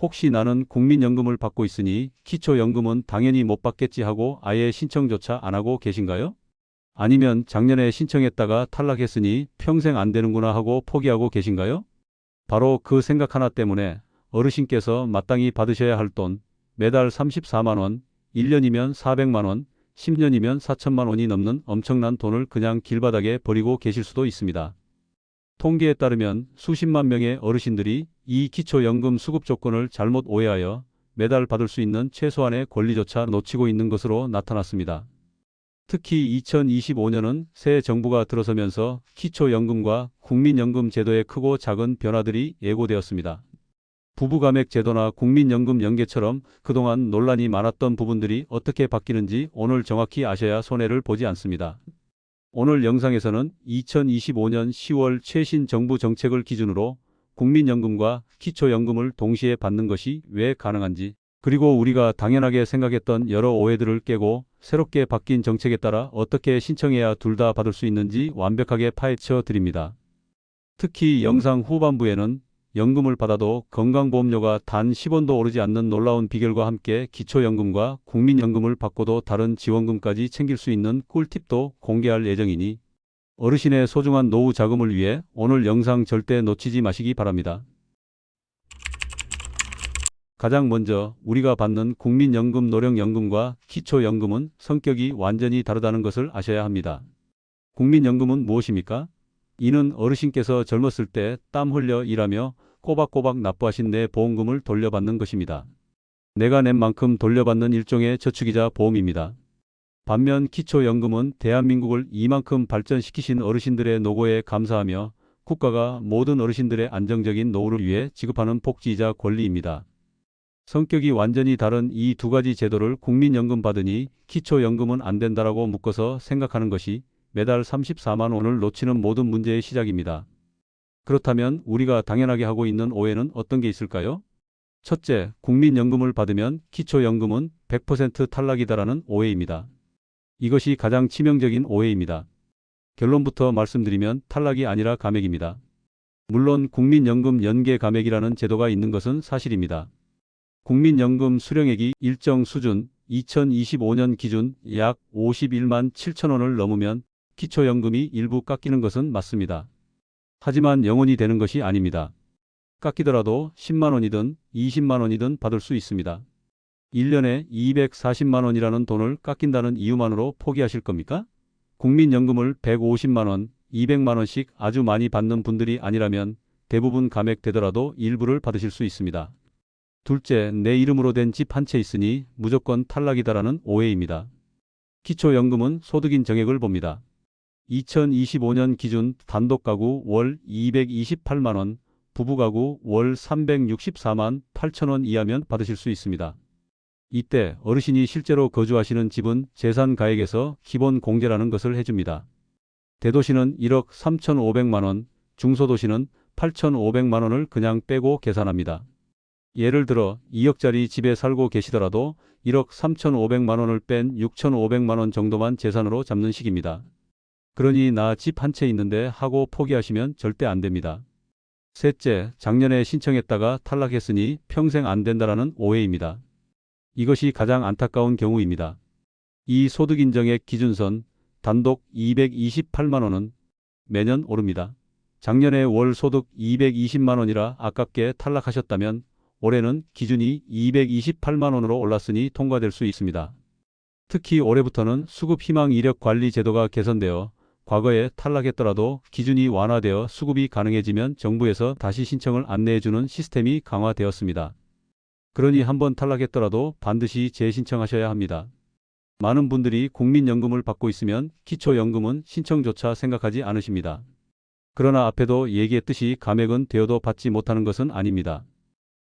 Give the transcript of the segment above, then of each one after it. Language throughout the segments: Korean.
혹시 나는 국민연금을 받고 있으니 기초연금은 당연히 못 받겠지 하고 아예 신청조차 안 하고 계신가요? 아니면 작년에 신청했다가 탈락했으니 평생 안 되는구나 하고 포기하고 계신가요? 바로 그 생각 하나 때문에 어르신께서 마땅히 받으셔야 할 돈, 매달 34만 원, 1년이면 400만 원, 10년이면 4천만 원이 넘는 엄청난 돈을 그냥 길바닥에 버리고 계실 수도 있습니다. 통계에 따르면 수십만 명의 어르신들이 이 기초연금 수급 조건을 잘못 오해하여 매달 받을 수 있는 최소한의 권리조차 놓치고 있는 것으로 나타났습니다. 특히 2025년은 새 정부가 들어서면서 기초연금과 국민연금 제도의 크고 작은 변화들이 예고되었습니다. 부부감액 제도나 국민연금 연계처럼 그동안 논란이 많았던 부분들이 어떻게 바뀌는지 오늘 정확히 아셔야 손해를 보지 않습니다. 오늘 영상에서는 2025년 10월 최신 정부 정책을 기준으로 국민연금과 기초연금을 동시에 받는 것이 왜 가능한지, 그리고 우리가 당연하게 생각했던 여러 오해들을 깨고 새롭게 바뀐 정책에 따라 어떻게 신청해야 둘 다 받을 수 있는지 완벽하게 파헤쳐 드립니다. 특히 영상 후반부에는 연금을 받아도 건강보험료가 단 10원도 오르지 않는 놀라운 비결과 함께 기초연금과 국민연금을 받고도 다른 지원금까지 챙길 수 있는 꿀팁도 공개할 예정이니 어르신의 소중한 노후 자금을 위해 오늘 영상 절대 놓치지 마시기 바랍니다. 가장 먼저 우리가 받는 국민연금 노령연금과 기초연금은 성격이 완전히 다르다는 것을 아셔야 합니다. 국민연금은 무엇입니까? 이는 어르신께서 젊었을 때 땀 흘려 일하며 꼬박꼬박 납부하신 내 보험금을 돌려받는 것입니다. 내가 낸 만큼 돌려받는 일종의 저축이자 보험입니다. 반면 기초연금은 대한민국을 이만큼 발전시키신 어르신들의 노고에 감사하며 국가가 모든 어르신들의 안정적인 노후를 위해 지급하는 복지이자 권리입니다. 성격이 완전히 다른 이 두 가지 제도를 국민연금 받으니 기초연금은 안 된다라고 묶어서 생각하는 것이 매달 34만 원을 놓치는 모든 문제의 시작입니다. 그렇다면 우리가 당연하게 하고 있는 오해는 어떤 게 있을까요? 첫째, 국민연금을 받으면 기초연금은 100% 탈락이다라는 오해입니다. 이것이 가장 치명적인 오해입니다. 결론부터 말씀드리면 탈락이 아니라 감액입니다. 물론 국민연금 연계 감액이라는 제도가 있는 것은 사실입니다. 국민연금 수령액이 일정 수준 2025년 기준 약 51만 7천 원을 넘으면 기초연금이 일부 깎이는 것은 맞습니다. 하지만 영원히 되는 것이 아닙니다. 깎이더라도 10만 원이든 20만 원이든 받을 수 있습니다. 1년에 240만 원이라는 돈을 깎인다는 이유만으로 포기하실 겁니까? 국민연금을 150만 원, 200만 원씩 아주 많이 받는 분들이 아니라면 대부분 감액되더라도 일부를 받으실 수 있습니다. 둘째, 내 이름으로 된 집 한 채 있으니 무조건 탈락이다라는 오해입니다. 기초연금은 소득인 정액을 봅니다. 2025년 기준 단독가구 월 228만 원, 부부가구 월 364만 8천 원 이하면 받으실 수 있습니다. 이때 어르신이 실제로 거주하시는 집은 재산가액에서 기본 공제라는 것을 해줍니다. 대도시는 1억 3,500만 원, 중소도시는 8,500만 원을 그냥 빼고 계산합니다. 예를 들어 2억짜리 집에 살고 계시더라도 1억 3,500만 원을 뺀 6,500만 원 정도만 재산으로 잡는 식입니다. 그러니 나 집 한 채 있는데 하고 포기하시면 절대 안 됩니다. 셋째, 작년에 신청했다가 탈락했으니 평생 안 된다라는 오해입니다. 이것이 가장 안타까운 경우입니다. 이 소득인정액 기준선 단독 228만 원은 매년 오릅니다. 작년에 월 소득 220만 원이라 아깝게 탈락하셨다면 올해는 기준이 228만 원으로 올랐으니 통과될 수 있습니다. 특히 올해부터는 수급 희망 이력 관리 제도가 개선되어 과거에 탈락했더라도 기준이 완화되어 수급이 가능해지면 정부에서 다시 신청을 안내해주는 시스템이 강화되었습니다. 그러니 한번 탈락했더라도 반드시 재신청하셔야 합니다. 많은 분들이 국민연금을 받고 있으면 기초연금은 신청조차 생각하지 않으십니다. 그러나 앞에도 얘기했듯이 감액은 되어도 받지 못하는 것은 아닙니다.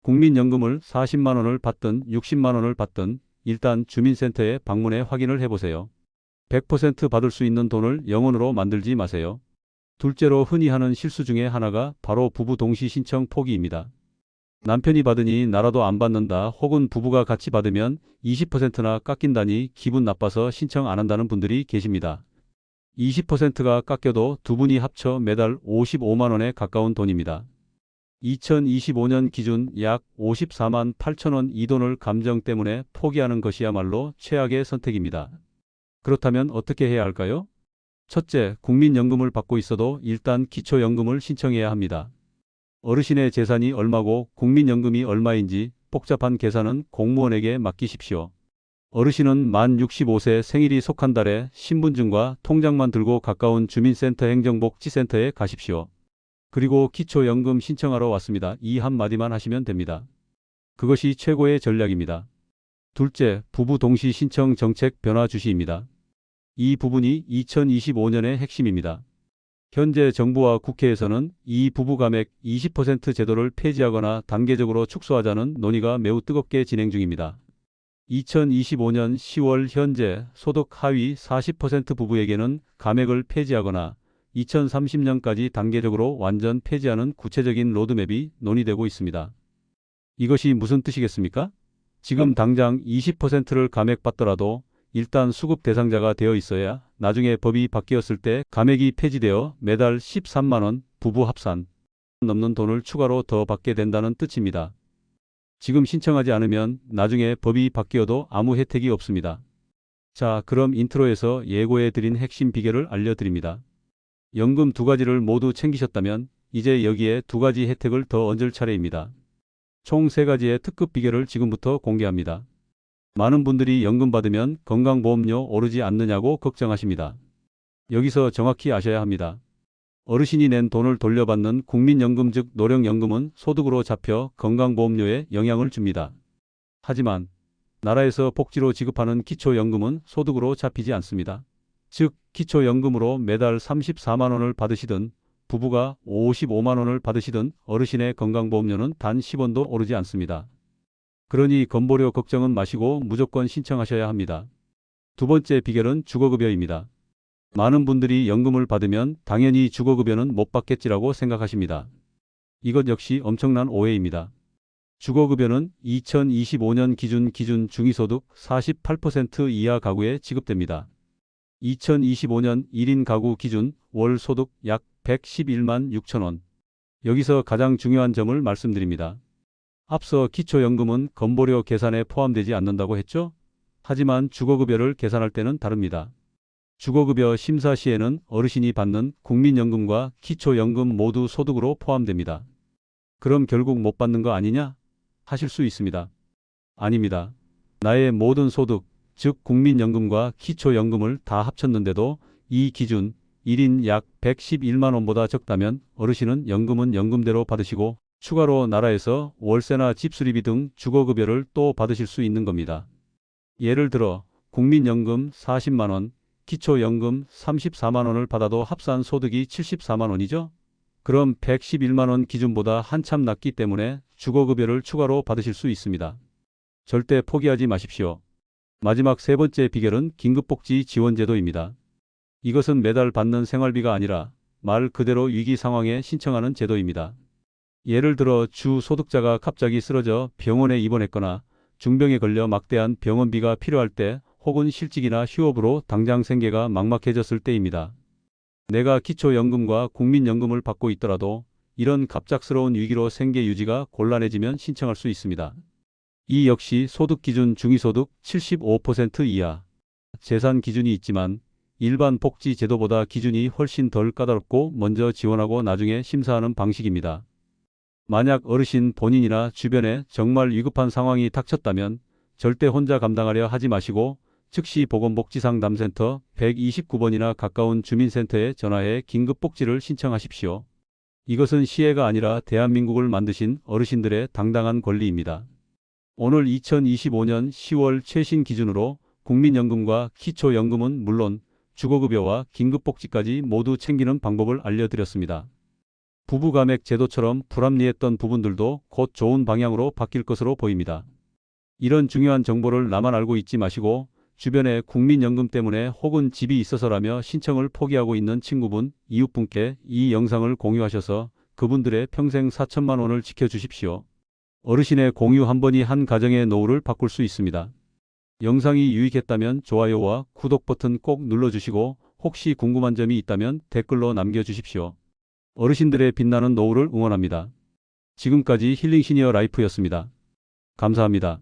국민연금을 40만 원을 받든 60만 원을 받든 일단 주민센터에 방문해 확인을 해보세요. 100% 받을 수 있는 돈을 영원으로 만들지 마세요. 둘째로 흔히 하는 실수 중에 하나가 바로 부부 동시 신청 포기입니다. 남편이 받으니 나라도 안 받는다, 혹은 부부가 같이 받으면 20%나 깎인다니 기분 나빠서 신청 안 한다는 분들이 계십니다. 20%가 깎여도 두 분이 합쳐 매달 55만 원에 가까운 돈입니다. 2025년 기준 약 54만 8천 원 이 돈을 감정 때문에 포기하는 것이야말로 최악의 선택입니다. 그렇다면 어떻게 해야 할까요? 첫째, 국민연금을 받고 있어도 일단 기초연금을 신청해야 합니다. 어르신의 재산이 얼마고 국민연금이 얼마인지 복잡한 계산은 공무원에게 맡기십시오. 어르신은 만 65세 생일이 속한 달에 신분증과 통장만 들고 가까운 주민센터 행정복지센터에 가십시오. 그리고 기초연금 신청하러 왔습니다. 이 한마디만 하시면 됩니다. 그것이 최고의 전략입니다. 둘째, 부부 동시 신청 정책 변화 주시입니다. 이 부분이 2025년의 핵심입니다. 현재 정부와 국회에서는 이 부부 감액 20% 제도를 폐지하거나 단계적으로 축소하자는 논의가 매우 뜨겁게 진행 중입니다. 2025년 10월 현재 소득 하위 40% 부부에게는 감액을 폐지하거나 2030년까지 단계적으로 완전 폐지하는 구체적인 로드맵이 논의되고 있습니다. 이것이 무슨 뜻이겠습니까? 지금 당장 20%를 감액받더라도 일단 수급 대상자가 되어 있어야 나중에 법이 바뀌었을 때 감액이 폐지되어 매달 13만 원 부부 합산 넘는 돈을 추가로 더 받게 된다는 뜻입니다. 지금 신청하지 않으면 나중에 법이 바뀌어도 아무 혜택이 없습니다. 자, 그럼 인트로에서 예고해 드린 핵심 비결을 알려드립니다. 연금 두 가지를 모두 챙기셨다면 이제 여기에 두 가지 혜택을 더 얹을 차례입니다. 총 세 가지의 특급 비결을 지금부터 공개합니다. 많은 분들이 연금 받으면 건강보험료 오르지 않느냐고 걱정하십니다. 여기서 정확히 아셔야 합니다. 어르신이 낸 돈을 돌려받는 국민연금 즉 노령연금은 소득으로 잡혀 건강보험료에 영향을 줍니다. 하지만 나라에서 복지로 지급하는 기초연금은 소득으로 잡히지 않습니다. 즉 기초연금으로 매달 34만 원을 받으시든 부부가 55만 원을 받으시든 어르신의 건강보험료는 단 10원도 오르지 않습니다. 그러니 건보료 걱정은 마시고 무조건 신청하셔야 합니다. 두 번째 비결은 주거급여입니다. 많은 분들이 연금을 받으면 당연히 주거급여는 못 받겠지라고 생각하십니다. 이것 역시 엄청난 오해입니다. 주거급여는 2025년 기준 중위소득 48% 이하 가구에 지급됩니다. 2025년 1인 가구 기준 월 소득 약 111만 6천 원. 여기서 가장 중요한 점을 말씀드립니다. 앞서 기초연금은 건보료 계산에 포함되지 않는다고 했죠? 하지만 주거급여를 계산할 때는 다릅니다. 주거급여 심사 시에는 어르신이 받는 국민연금과 기초연금 모두 소득으로 포함됩니다. 그럼 결국 못 받는 거 아니냐? 하실 수 있습니다. 아닙니다. 나의 모든 소득, 즉 국민연금과 기초연금을 다 합쳤는데도 이 기준 1인 약 111만 원보다 적다면 어르신은 연금은 연금대로 받으시고 추가로 나라에서 월세나 집수리비 등 주거급여를 또 받으실 수 있는 겁니다. 예를 들어 국민연금 40만 원, 기초연금 34만 원을 받아도 합산 소득이 74만 원이죠? 그럼 111만 원 기준보다 한참 낮기 때문에 주거급여를 추가로 받으실 수 있습니다. 절대 포기하지 마십시오. 마지막 세 번째 비결은 긴급복지 지원제도입니다. 이것은 매달 받는 생활비가 아니라 말 그대로 위기 상황에 신청하는 제도입니다. 예를 들어 주 소득자가 갑자기 쓰러져 병원에 입원했거나 중병에 걸려 막대한 병원비가 필요할 때 혹은 실직이나 휴업으로 당장 생계가 막막해졌을 때입니다. 내가 기초연금과 국민연금을 받고 있더라도 이런 갑작스러운 위기로 생계 유지가 곤란해지면 신청할 수 있습니다. 이 역시 소득 기준 중위소득 75% 이하. 재산 기준이 있지만 일반 복지 제도보다 기준이 훨씬 덜 까다롭고 먼저 지원하고 나중에 심사하는 방식입니다. 만약 어르신 본인이나 주변에 정말 위급한 상황이 닥쳤다면 절대 혼자 감당하려 하지 마시고 즉시 보건복지상담센터 129번이나 가까운 주민센터에 전화해 긴급복지를 신청하십시오. 이것은 시혜가 아니라 대한민국을 만드신 어르신들의 당당한 권리입니다. 오늘 2025년 10월 최신 기준으로 국민연금과 기초연금은 물론 주거급여와 긴급복지까지 모두 챙기는 방법을 알려드렸습니다. 부부감액 제도처럼 불합리했던 부분들도 곧 좋은 방향으로 바뀔 것으로 보입니다. 이런 중요한 정보를 나만 알고 있지 마시고 주변에 국민연금 때문에 혹은 집이 있어서라며 신청을 포기하고 있는 친구분, 이웃분께 이 영상을 공유하셔서 그분들의 평생 4천만 원을 지켜주십시오. 어르신의 공유 한 번이 한 가정의 노후를 바꿀 수 있습니다. 영상이 유익했다면 좋아요와 구독 버튼 꼭 눌러주시고 혹시 궁금한 점이 있다면 댓글로 남겨주십시오. 어르신들의 빛나는 노후를 응원합니다. 지금까지 힐링 시니어 라이프였습니다. 감사합니다.